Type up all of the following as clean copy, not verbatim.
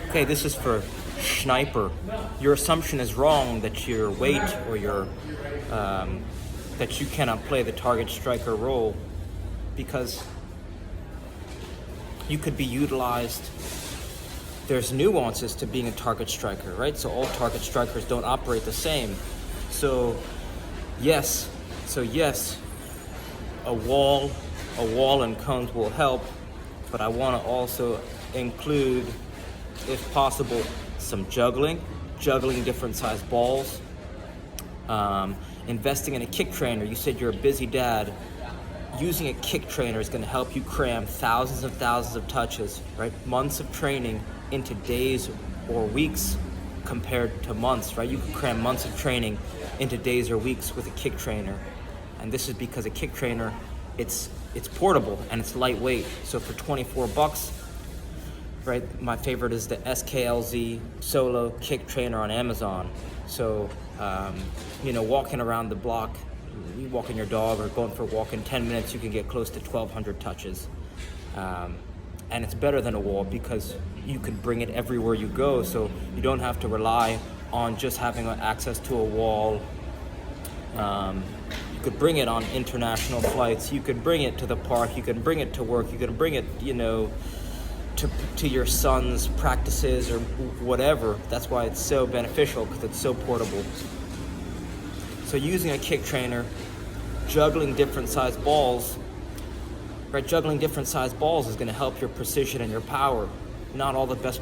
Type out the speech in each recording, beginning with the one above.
Okay, this is for sniper. Your assumption is wrong that your weight or that you cannot play the target striker role, because you could be utilized. There's nuances to being a target striker, right? So all target strikers don't operate the same. So yes, a wall and cones will help, but I want to also include, if possible, some juggling different size balls, investing in a kick trainer. You said you're a busy dad. Using a kick trainer is going to help you cram thousands of touches, right? Months of training into days or weeks compared to months, right? You can cram months of training into days or weeks with a kick trainer. And this is because a kick trainer, it's portable and it's lightweight. So for $24, right, my favorite is the SKLZ Solo Kick Trainer on Amazon. So, walking around the block, you walking your dog or going for a walk in 10 minutes, you can get close to 1,200 touches. And it's better than a wall because you can bring it everywhere you go. So you don't have to rely on just having access to a wall. You could bring it on international flights. You could bring it to the park. You can bring it to work. You can bring it, to your son's practices or whatever. That's why it's so beneficial, because it's so portable. So using a kick trainer, juggling different size balls, right? Juggling different size balls is going to help your precision and your power. Not all the best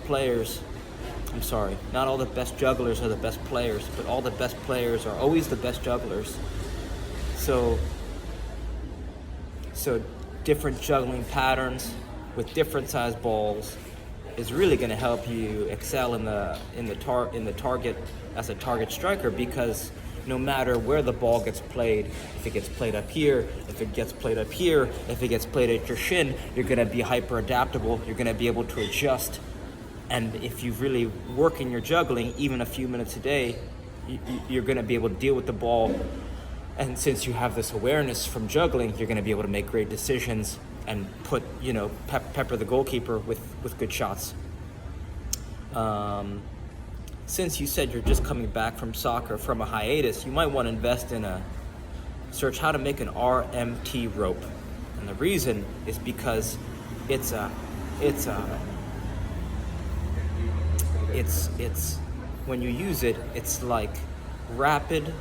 jugglers are the best players, but all the best players are always the best jugglers. So different juggling patterns with different size balls is really going to help you excel in the target as a target striker, because no matter where the ball gets played, if it gets played up here, if it gets played up here, if it gets played at your shin, you're going to be hyper adaptable. You're going to be able to adjust. And if you really work in your juggling, even a few minutes a day, you're going to be able to deal with the ball. And since you have this awareness from juggling, you're going to be able to make great decisions and put, pepper the goalkeeper with good shots. Since you said you're just coming back from soccer from a hiatus, you might want to invest in search how to make an RMT rope. And the reason is because it's when you use it, it's like rapid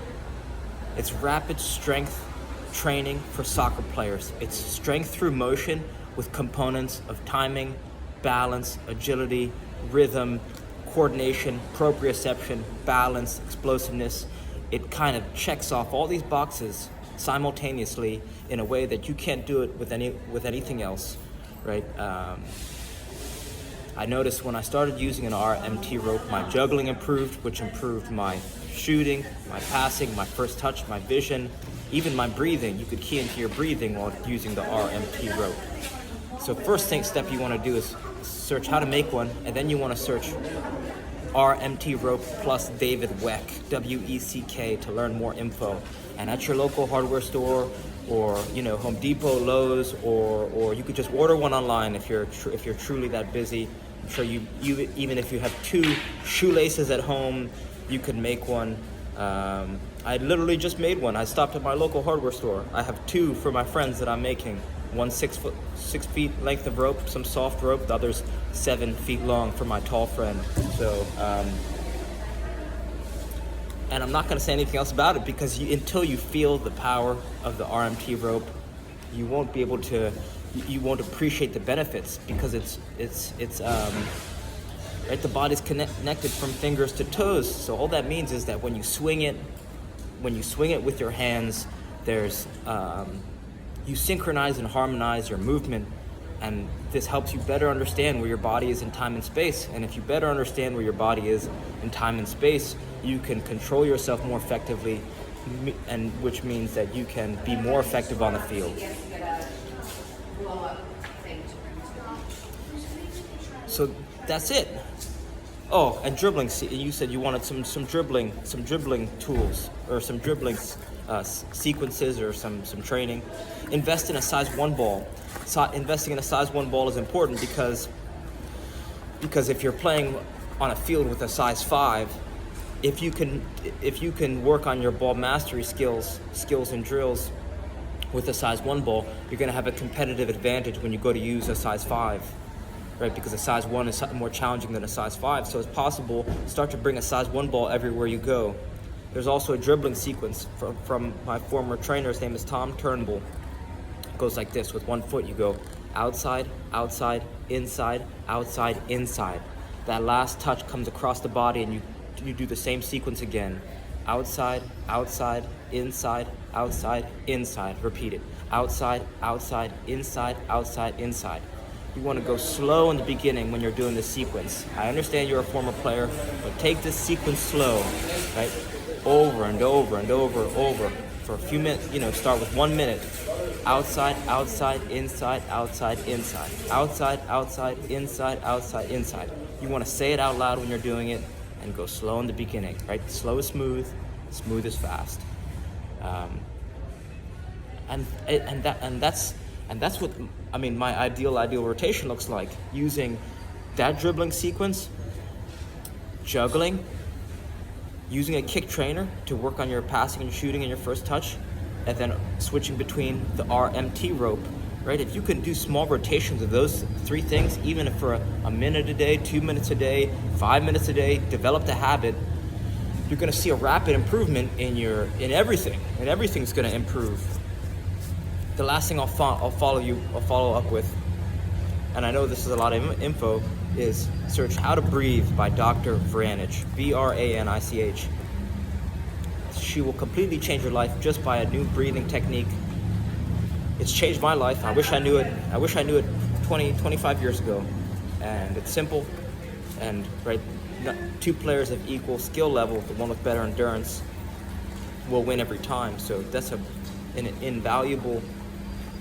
strength training for soccer players. It's strength through motion with components of timing, balance, agility, rhythm, coordination, proprioception, balance, explosiveness. It kind of checks off all these boxes simultaneously in a way that you can't do it with anything else, right? I noticed when I started using an RMT rope, my juggling improved, which improved my shooting, my passing, my first touch, my vision, even my breathing. You could key into your breathing while using the RMT rope. So first step you want to do is search how to make one, and then you want to search RMT rope plus David Weck, WECK, to learn more info. And at your local hardware store, or Home Depot, Lowe's, or you could just order one online if you're truly that busy. I'm sure you even if you have 2 shoelaces at home, you could make one. I literally just made one. I stopped at my local hardware store. I have 2 for my friends that I'm making. One 6 feet length of rope, some soft rope. The other's 7 feet long for my tall friend. So, and I'm not going to say anything else about it, because until you feel the power of the RMT rope, you won't be able to. You won't appreciate the benefits, because it's right. The body's connected from fingers to toes. So all that means is that when you swing it with your hands, there's you synchronize and harmonize your movement, and this helps you better understand where your body is in time and space. And if you better understand where your body is in time and space, you can control yourself more effectively, and which means that you can be more effective on the field. So that's it. Oh, and dribbling. You said you wanted some dribbling tools, or some dribbling sequences, or some training. Invest in a size 1 ball. Investing in a size 1 ball is important because Because if you're playing on a field with a size 5, if you can work on your ball mastery skills and drills with a size 1 ball, you're going to have a competitive advantage when you go to use a size 5, right? Because a size 1 is more challenging than a size 5, so it's possible to start to bring a size 1 ball everywhere you go. There's also a dribbling sequence from my former trainer. His name is Tom Turnbull. It goes like this. With one foot you go outside, outside, inside, outside, inside. That last touch comes across the body and you do the same sequence again. Outside, outside, inside, outside, inside. Repeat it. Outside, outside, inside, outside, inside. You want to go slow in the beginning when you're doing this sequence. I understand you're a former player, but take this sequence slow, right? Over and over and over and over for a few minutes. Start with 1 minute. Outside, outside, inside, outside, inside. Outside, outside, inside, outside, inside. You want to say it out loud when you're doing it and go slow in the beginning, right? Slow is smooth, smooth is fast. And that's what my ideal rotation looks like, using that dribbling sequence, juggling, using a kick trainer to work on your passing and shooting and your first touch, and then switching between the RMT rope, right? If you can do small rotations of those 3 things, even if for a minute a day, 2 minutes a day, 5 minutes a day, develop the habit, you're gonna see a rapid improvement in everything, and everything's gonna improve. The last thing I'll follow up with, and I know this is a lot of info, is search How to Breathe by Dr. Vranich, Vranich. She will completely change your life just by a new breathing technique. It's changed my life. I wish I knew it 25 years ago. And it's simple, and right, 2 players of equal skill level, the one with better endurance, will win every time. So that's an invaluable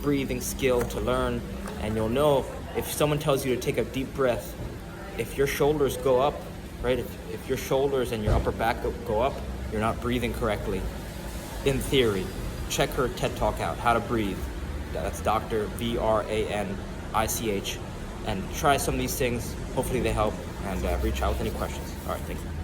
breathing skill to learn. And you'll know if someone tells you to take a deep breath, if your shoulders go up, right? If your shoulders and your upper back go up, you're not breathing correctly. In theory, check her TED Talk out, How to Breathe. That's Dr. Vranich. And try some of these things. Hopefully they help, and reach out with any questions. All right, thank you.